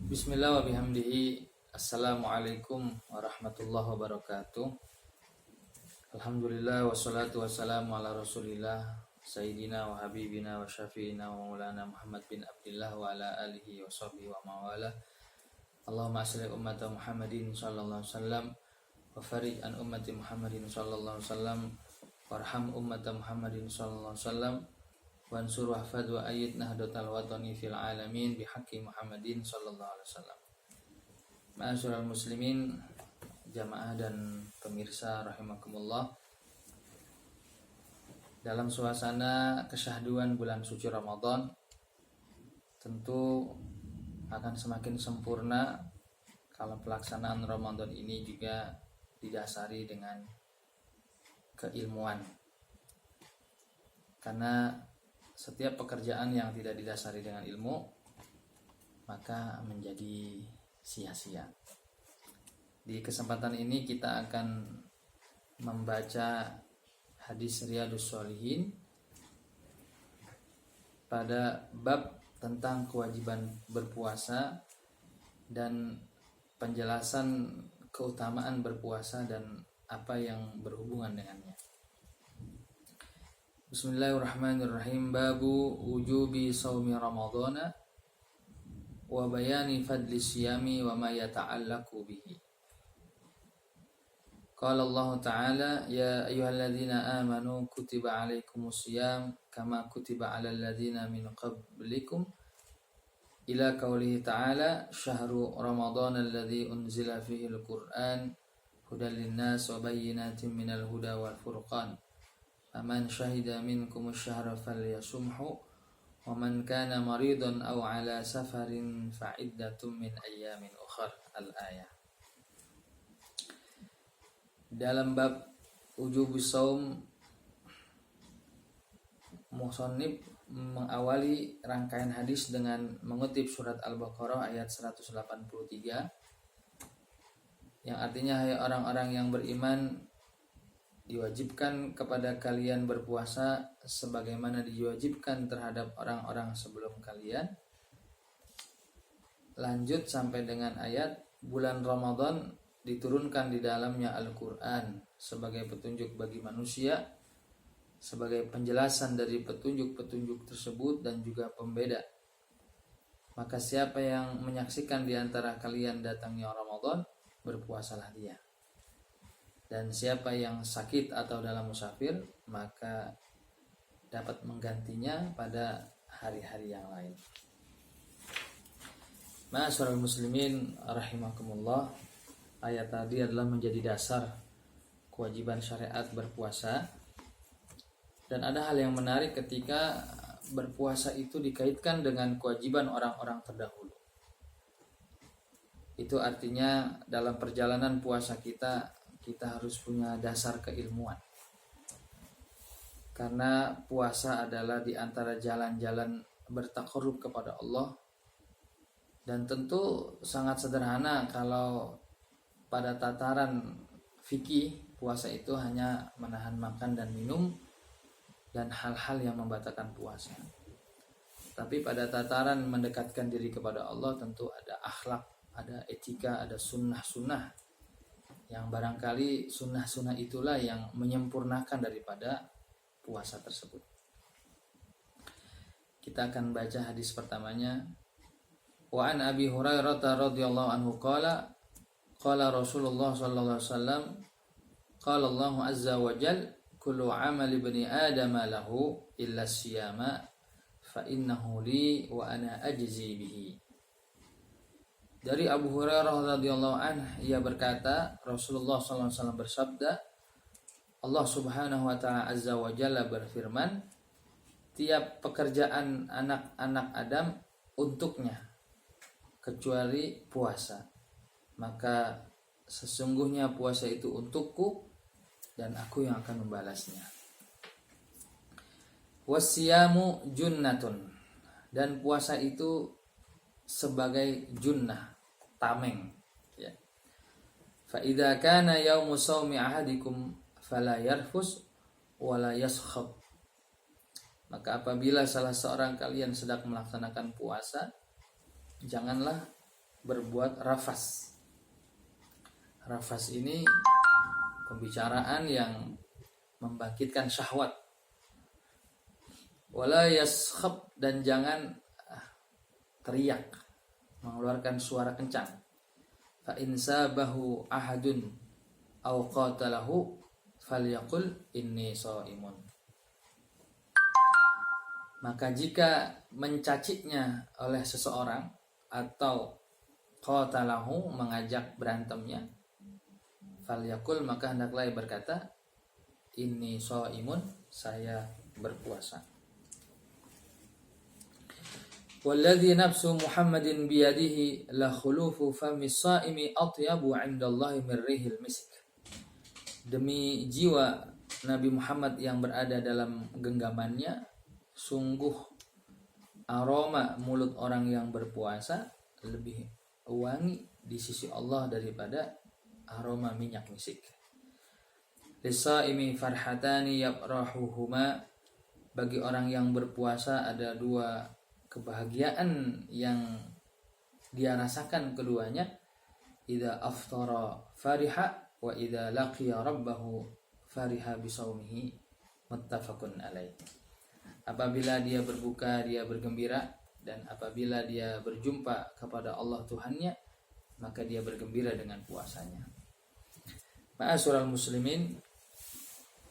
Bismillah wa bihamdihi. Assalamualaikum warahmatullahi wabarakatuh. Alhamdulillah wassalatu wassalamu ala rasulillah Sayyidina wa habibina wa syafi'ina wa maulana Muhammad bin Abdullah wa ala alihi wa sahbihi wa mawala. Allahumma asli ummata Muhammadin sallallahu alaihi wasallam wa farij an ummati Muhammadin sallallahu alaihi wasallam warham ummata Muhammadin sallallahu alaihi wasallam wansur wahfad wa ayyid nahdatal watani fil alamin bihaqqi Muhammadin sallallahu alaihi wasallam. Ma'asyiral muslimin, jamaah dan pemirsa rahimakumullah. Dalam suasana kesyahduan bulan suci Ramadan, tentu akan semakin sempurna kalau pelaksanaan Ramadan ini juga didasari dengan keilmuan. Karena setiap pekerjaan yang tidak didasari dengan ilmu maka menjadi sia-sia. Di kesempatan ini kita akan membaca hadis Riyadhus Shalihin pada bab tentang kewajiban berpuasa dan penjelasan keutamaan berpuasa dan apa yang berhubungan dengannya. Bismillahirrahmanirrahim. Babu wujubi shaumi ramadhana wa bayani fadli siyami wa ma yata'allaqu bihi. Qala Allah Ta'ala, ya ayyuhalladzina amanu kutiba alaikumus syiyam kama kutiba alal ladzina min qablikum ila qaulihi ta'ala syahru ramadhana alladzi unzila fihi al-Qur'an hudan linnas wa bayyinatin minal huda wal furqan. Faman syahida minkum asy-syahra falyasumhu wa man kana maridan aw ala safarin fa iddatun min ayyamin ukhra. Al-ayah. Dalam bab wujubus shaum, musannif mengawali rangkaian hadis dengan mengutip surat Al-Baqarah ayat 183 yang artinya, hai orang-orang yang beriman, diwajibkan kepada kalian berpuasa sebagaimana diwajibkan terhadap orang-orang sebelum kalian. Lanjut sampai dengan ayat bulan Ramadan diturunkan di dalamnya Al-Quran sebagai petunjuk bagi manusia, sebagai penjelasan dari petunjuk-petunjuk tersebut dan juga pembeda. Maka siapa yang menyaksikan di antara kalian datangnya Ramadan, berpuasalah dia. Dan siapa yang sakit atau dalam musafir, maka dapat menggantinya pada hari-hari yang lain. Ma'asyiral muslimin rahimakumullah. Ayat tadi adalah menjadi dasar kewajiban syariat berpuasa. Dan ada hal yang menarik ketika berpuasa itu dikaitkan dengan kewajiban orang-orang terdahulu. Itu artinya dalam perjalanan puasa kita harus punya dasar keilmuan. Karena puasa adalah di antara jalan-jalan bertaqarrub kepada Allah. Dan tentu sangat sederhana kalau pada tataran fikih puasa itu hanya menahan makan dan minum dan hal-hal yang membatalkan puasa. Tapi pada tataran mendekatkan diri kepada Allah tentu ada akhlak, ada etika, ada sunnah-sunnah, yang barangkali sunnah-sunnah itulah yang menyempurnakan daripada puasa tersebut. Kita akan baca hadis pertamanya. Wa an Abi Hurairah radhiyallahu anhu qala qala Rasulullah sallallahu alaihi wasallam qala Allah azza wa jalla kullu amali ibni adam lahu illa siyama fa innahu li wa ana ajzi bihi. Dari Abu Hurairah radhiyallahu anhu, ia berkata, Rasulullah sallallahu alaihi wasallam bersabda, Allah Subhanahu wa taala azza wa jalla berfirman, tiap pekerjaan anak-anak Adam untuknya kecuali puasa. Maka sesungguhnya puasa itu untukku dan aku yang akan membalasnya. Wasiyamu junnatun, dan puasa itu sebagai junnah, tameng, ya. Fa idza kana yaumu shaumi ahadikum fala yarfus wala yaskhab. Maka apabila salah seorang kalian sedang melaksanakan puasa, janganlah berbuat rafas. Rafas ini pembicaraan yang membangkitkan syahwat. Wala yaskhab, dan jangan teriak, mengeluarkan suara kencang. Fa in sabahu ahadun aw qatalahu falyaqul inni shaimun. Maka jika mencacitnya oleh seseorang atau qatalahu, mengajak berantemnya, falyaqul, maka hendaklah ia berkata, inni shaimun, saya berpuasa. Walladzi nafsu Muhammadin biyadihi la khulufu famis shaimi atyabu 'indallahi min rihil misk. Demi jiwa Nabi Muhammad yang berada dalam genggamannya, sungguh aroma mulut orang yang berpuasa lebih wangi di sisi Allah daripada aroma minyak misik. Lisaimi farhatani yabrahuhuma, bagi orang yang berpuasa ada dua kebahagiaan yang dia rasakan keduanya. Idza aftara fariha wa idza laqiya rabbahu fariha bisaumihi, muttafaqun alaih. Apabila dia berbuka dia bergembira, dan apabila dia berjumpa kepada Allah Tuhannya maka dia bergembira dengan puasanya. Ma'asyiral muslimin,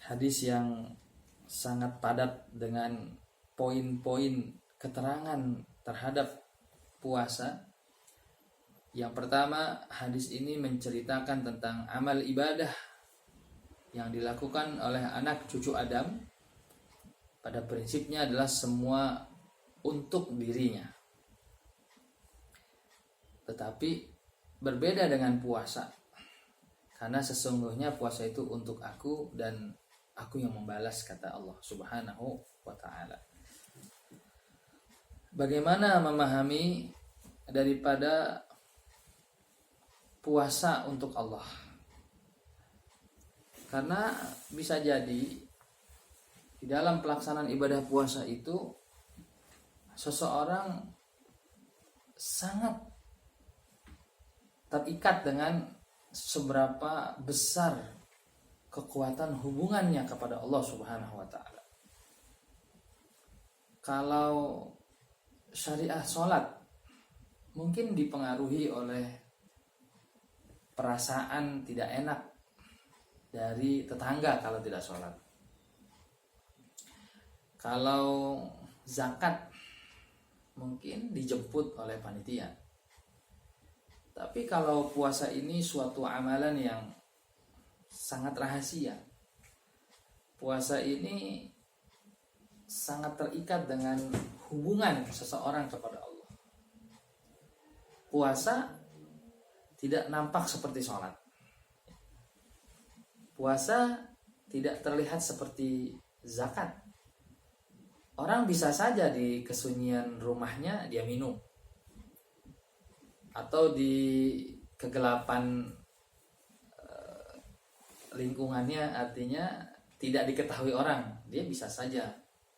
hadis yang sangat padat dengan poin-poin keterangan terhadap puasa. Yang pertama, hadis ini menceritakan tentang amal ibadah yang dilakukan oleh anak cucu Adam. Pada prinsipnya adalah semua untuk dirinya. Tetapi berbeda dengan puasa, karena sesungguhnya puasa itu untuk aku dan aku yang membalas, kata Allah Subhanahu wa ta'ala. Bagaimana memahami daripada puasa untuk Allah? Karena bisa jadi di dalam pelaksanaan ibadah puasa itu seseorang sangat terikat dengan seberapa besar kekuatan hubungannya kepada Allah Subhanahu wa ta'ala. Kalau syariah sholat mungkin dipengaruhi oleh perasaan tidak enak dari tetangga kalau tidak sholat. Kalau zakat mungkin dijemput oleh panitia. Tapi kalau puasa ini suatu amalan yang sangat rahasia. Puasa ini sangat terikat dengan hubungan seseorang kepada Allah. Puasa tidak nampak seperti sholat. Puasa tidak terlihat seperti zakat. Orang bisa saja di kesunyian rumahnya dia minum, atau di kegelapan lingkungannya, artinya tidak diketahui orang, dia bisa saja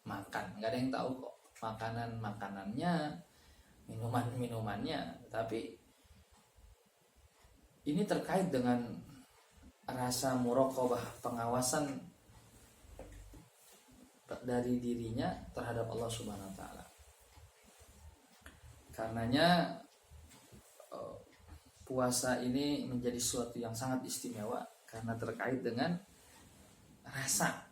makan, nggak ada yang tahu kok makanannya, minumannya. Tapi ini terkait dengan rasa muraqabah, pengawasan dari dirinya terhadap Allah Subhanahu wa ta'ala. Karenanya puasa ini menjadi sesuatu yang sangat istimewa karena terkait dengan rasa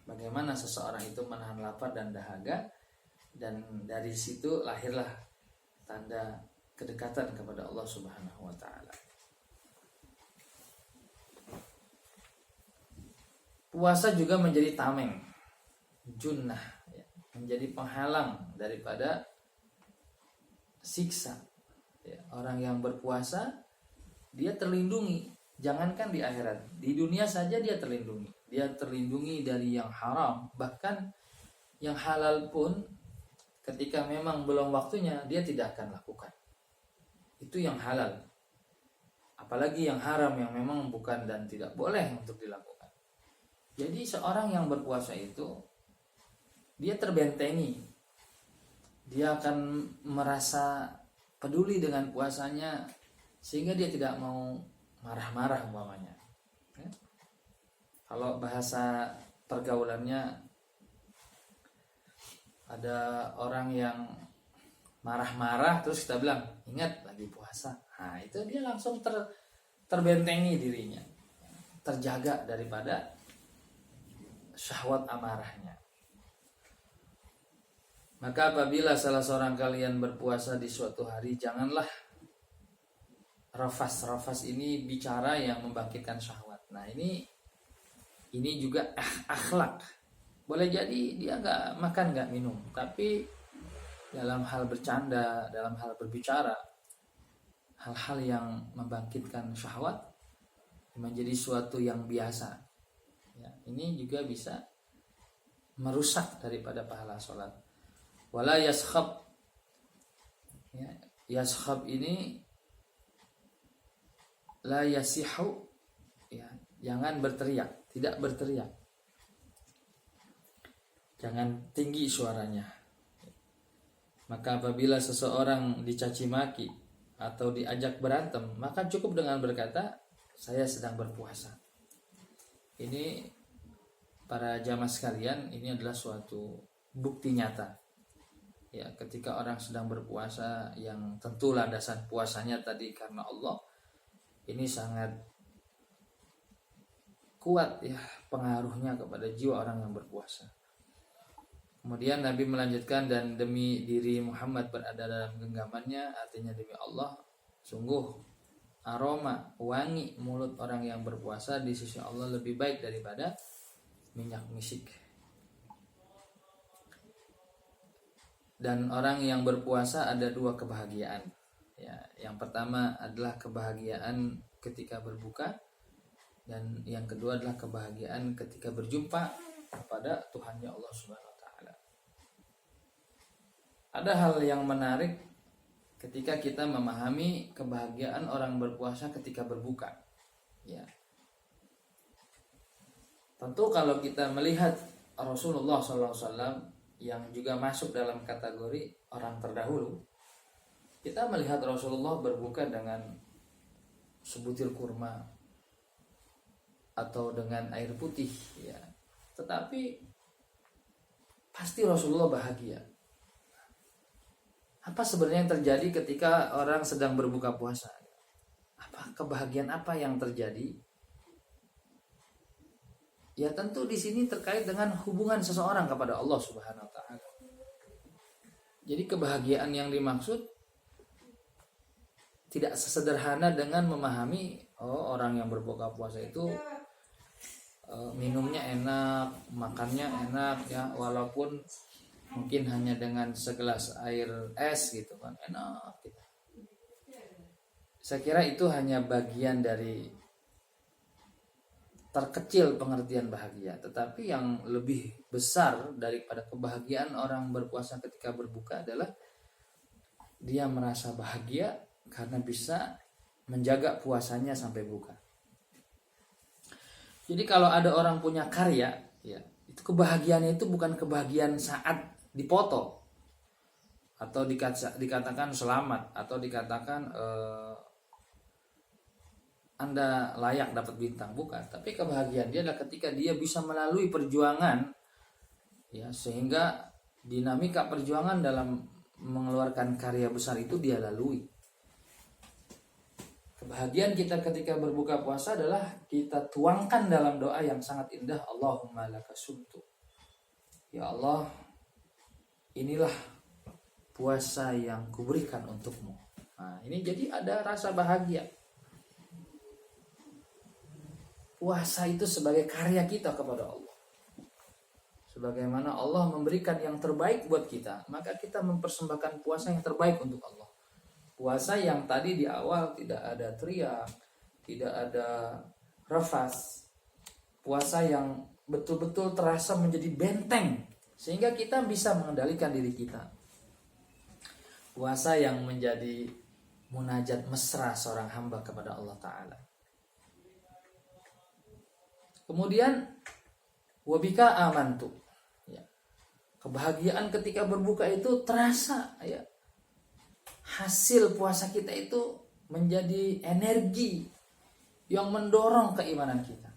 bagaimana seseorang itu menahan lapar dan dahaga, dan dari situ lahirlah tanda kedekatan kepada Allah Subhanahu wa ta'ala. Puasa juga menjadi tameng, junnah, menjadi penghalang daripada siksa. Orang yang berpuasa dia terlindungi, jangankan di akhirat, di dunia saja dia terlindungi. Dia terlindungi dari yang haram, bahkan yang halal pun ketika memang belum waktunya dia tidak akan lakukan. Itu yang halal. Apalagi yang haram yang memang bukan dan tidak boleh untuk dilakukan. Jadi seorang yang berpuasa itu dia terbentengi. Dia akan merasa peduli dengan puasanya sehingga dia tidak mau marah-marah umpamanya. Ya. Kalau bahasa pergaulannya, ada orang yang marah-marah terus kita bilang ingat lagi puasa, nah itu dia langsung terbentengi dirinya, terjaga daripada syahwat amarahnya. Maka apabila salah seorang kalian berpuasa di suatu hari, janganlah rafas ini bicara yang membangkitkan syahwat. Nah ini juga akhlak. Boleh jadi dia nggak makan nggak minum, tapi dalam hal bercanda, dalam hal berbicara, hal-hal yang membangkitkan syahwat menjadi suatu yang biasa. Ya, ini juga bisa merusak daripada pahala sholat. Wala yaskhab. Ya, yaskhab ini la yasihu. Ya, jangan berteriak, tidak berteriak. Jangan tinggi suaranya. Maka apabila seseorang dicaci maki atau diajak berantem, maka cukup dengan berkata, saya sedang berpuasa. Ini para jamaah sekalian, ini adalah suatu bukti nyata. Ya, ketika orang sedang berpuasa yang tentu landasan puasanya tadi karena Allah, ini sangat kuat ya pengaruhnya kepada jiwa orang yang berpuasa. Kemudian Nabi melanjutkan, dan demi diri Muhammad berada dalam genggamannya, artinya demi Allah, sungguh aroma wangi mulut orang yang berpuasa di sisi Allah lebih baik daripada minyak misik. Dan orang yang berpuasa ada dua kebahagiaan. Ya, yang pertama adalah kebahagiaan ketika berbuka, dan yang kedua adalah kebahagiaan ketika berjumpa kepada Tuhannya Allah Subhanahu. Ada hal yang menarik ketika kita memahami kebahagiaan orang berpuasa ketika berbuka. Ya. Tentu kalau kita melihat Rasulullah SAW yang juga masuk dalam kategori orang terdahulu, kita melihat Rasulullah berbuka dengan sebutir kurma atau dengan air putih. Ya. Tetapi pasti Rasulullah bahagia. Apa sebenarnya yang terjadi ketika orang sedang berbuka puasa? Apa kebahagiaan apa yang terjadi? Ya tentu di sini terkait dengan hubungan seseorang kepada Allah Subhanahu wa taala. Jadi kebahagiaan yang dimaksud tidak sesederhana dengan memahami orang yang berbuka puasa itu minumnya enak, makannya enak ya, walaupun mungkin hanya dengan segelas air es gitu kan, enak gitu. Saya kira itu hanya bagian dari terkecil pengertian bahagia. Tetapi yang lebih besar daripada kebahagiaan orang berpuasa ketika berbuka adalah dia merasa bahagia karena bisa menjaga puasanya sampai buka. Jadi kalau ada orang punya karya, ya itu kebahagiaannya itu bukan kebahagiaan saat dipoto atau dikatakan selamat atau dikatakan Anda layak dapat bintang, bukan. Tapi kebahagiaan dia adalah ketika dia bisa melalui perjuangan ya, sehingga dinamika perjuangan dalam mengeluarkan karya besar itu dia lalui. Kebahagiaan kita ketika berbuka puasa adalah kita tuangkan dalam doa yang sangat indah, Allahumma lakasumtu. Ya Allah, inilah puasa yang kuberikan untukmu. Nah, ini jadi ada rasa bahagia. Puasa itu sebagai karya kita kepada Allah. Sebagaimana Allah memberikan yang terbaik buat kita, maka kita mempersembahkan puasa yang terbaik untuk Allah. Puasa yang tadi di awal tidak ada teriak, tidak ada rafas. Puasa yang betul-betul terasa menjadi benteng, sehingga kita bisa mengendalikan diri kita. Puasa yang menjadi munajat mesra seorang hamba kepada Allah Ta'ala. Kemudian wabika amantu. Ya. Kebahagiaan ketika berbuka itu terasa ya. hasil puasa kita itu menjadi energi yang mendorong keimanan kita.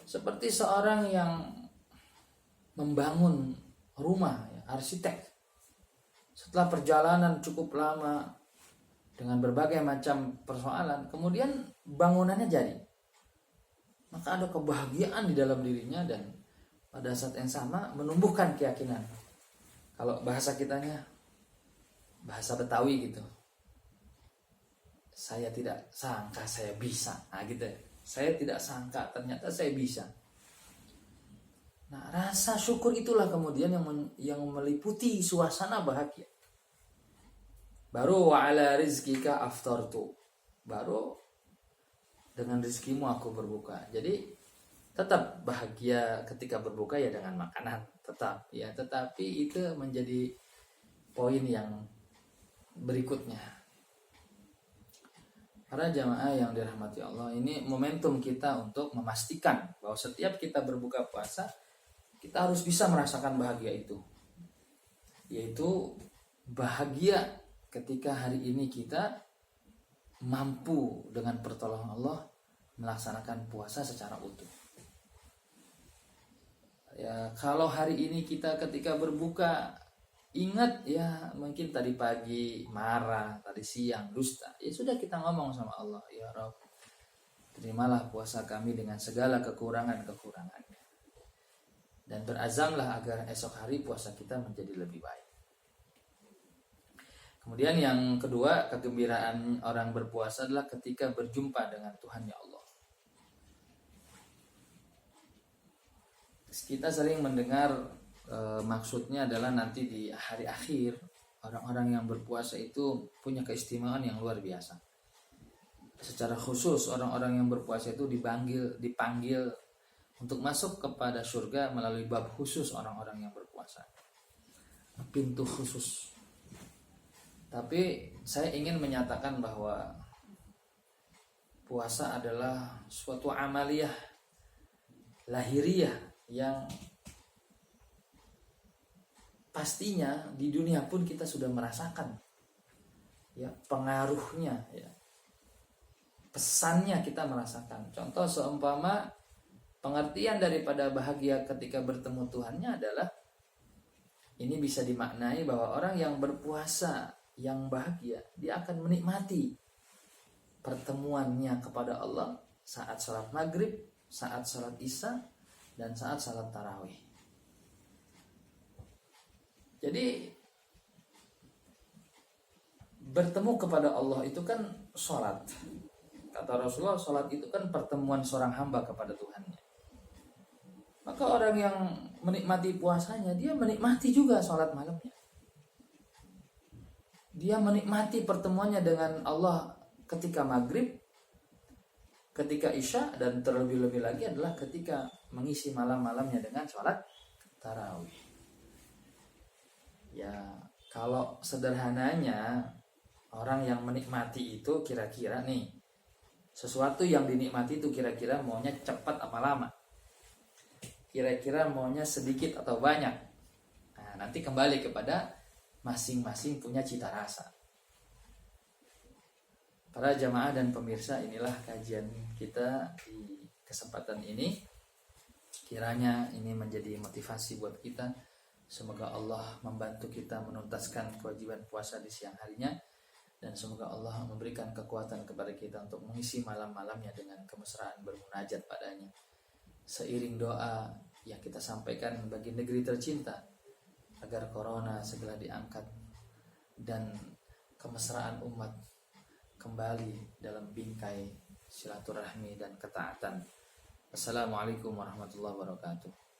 Seperti seorang yang membangun rumah, ya, arsitek. Setelah perjalanan cukup lama dengan berbagai macam persoalan, kemudian bangunannya jadi. Maka ada kebahagiaan di dalam dirinya dan pada saat yang sama menumbuhkan keyakinan. Kalau bahasa kitanya, bahasa Betawi gitu. Saya tidak sangka saya bisa. Nah gitu ya. Saya tidak sangka ternyata saya bisa. Nah, rasa syukur itulah kemudian yang meliputi suasana bahagia. Baru wa ala rizkika aftartu. Baru dengan rizkimu aku berbuka. Jadi tetap bahagia ketika berbuka ya dengan makanan, tetap ya, tetapi itu menjadi poin yang berikutnya. Para jamaah yang dirahmati Allah, ini momentum kita untuk memastikan bahwa setiap kita berbuka puasa, kita harus bisa merasakan bahagia itu. Yaitu bahagia ketika hari ini kita mampu dengan pertolongan Allah melaksanakan puasa secara utuh. Ya, kalau hari ini kita ketika berbuka ingat ya mungkin tadi pagi marah, tadi siang dusta, ya sudah kita ngomong sama Allah, ya Rabb, terimalah puasa kami dengan segala kekurangan-kekurangannya, dan berazamlah agar esok hari puasa kita menjadi lebih baik. Kemudian yang kedua, kegembiraan orang berpuasa adalah ketika berjumpa dengan Tuhannya Allah. Kita sering mendengar maksudnya adalah nanti di hari akhir orang-orang yang berpuasa itu punya keistimewaan yang luar biasa. Secara khusus orang-orang yang berpuasa itu dipanggil untuk masuk kepada surga melalui bab khusus orang-orang yang berpuasa. Pintu khusus. Tapi saya ingin menyatakan bahwa puasa adalah suatu amaliyah lahiriah yang pastinya di dunia pun kita sudah merasakan ya pengaruhnya, ya pesannya kita merasakan. Contoh seumpama pengertian daripada bahagia ketika bertemu Tuhannya adalah ini bisa dimaknai bahwa orang yang berpuasa yang bahagia, dia akan menikmati pertemuannya kepada Allah saat salat maghrib, saat salat isya, dan saat salat tarawih. Jadi bertemu kepada Allah itu kan sholat. Kata Rasulullah, sholat itu kan pertemuan seorang hamba kepada Tuhannya. Maka orang yang menikmati puasanya, dia menikmati juga sholat malamnya. Dia menikmati pertemuannya dengan Allah ketika maghrib, ketika isya, dan terlebih-lebih lagi adalah ketika mengisi malam-malamnya dengan sholat tarawih. Ya, kalau sederhananya orang yang menikmati itu kira-kira nih, sesuatu yang dinikmati itu kira-kira maunya cepat apa lama, kira-kira maunya sedikit atau banyak. Nah, nanti kembali kepada masing-masing punya cita rasa. Para jamaah dan pemirsa, inilah kajian kita di kesempatan ini. Kiranya ini menjadi motivasi buat kita. Semoga Allah membantu kita menuntaskan kewajiban puasa di siang harinya, dan semoga Allah memberikan kekuatan kepada kita untuk mengisi malam-malamnya dengan kemesraan bermunajat padanya. Seiring doa yang kita sampaikan bagi negeri tercinta agar corona segera diangkat dan kemesraan umat kembali dalam bingkai silaturahmi dan ketaatan. Assalamualaikum warahmatullahi wabarakatuh.